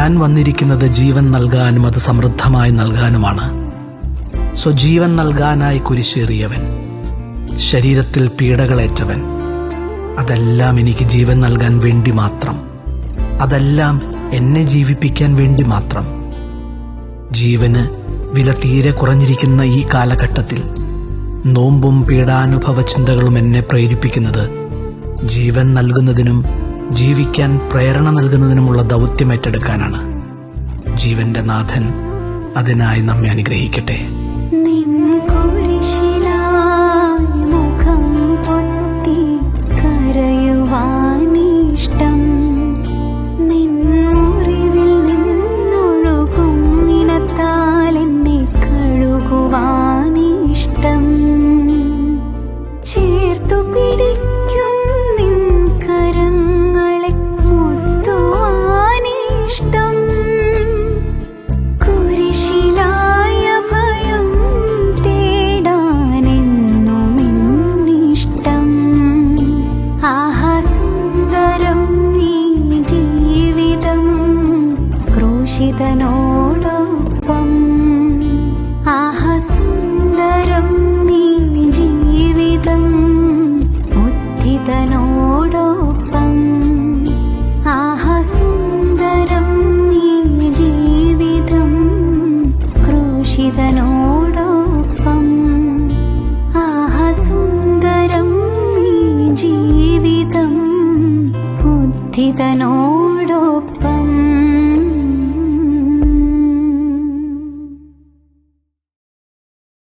ഞാൻ വന്നിരിക്കുന്നത് ജീവൻ നൽകാനും അത് സമൃദ്ധമായി നൽകാനുമാണ്. സ്വജീവൻ നൽകാനായി കുരിശേറിയവൻ, ശരീരത്തിൽ പീഡകളേറ്റവൻ, അതെല്ലാം എനിക്ക് ജീവൻ നൽകാൻ വേണ്ടി മാത്രം, അതെല്ലാം എന്നെ ജീവിപ്പിക്കാൻ വേണ്ടി മാത്രം. ജീവന് വില തീരെ കുറഞ്ഞിരിക്കുന്ന ഈ കാലഘട്ടത്തിൽ നോമ്പും പീഡാനുഭവ ചിന്തകളും എന്നെ പ്രേരിപ്പിക്കുന്നത് ജീവൻ നൽകുന്നതിനും ജീവിക്കാൻ പ്രേരണ നൽകുന്നതിനുമുള്ള ദൗത്യം ഏറ്റെടുക്കാനാണ്. ജീവന്റെ നാഥൻ അതിനായി നമ്മെ അനുഗ്രഹിക്കട്ടെ.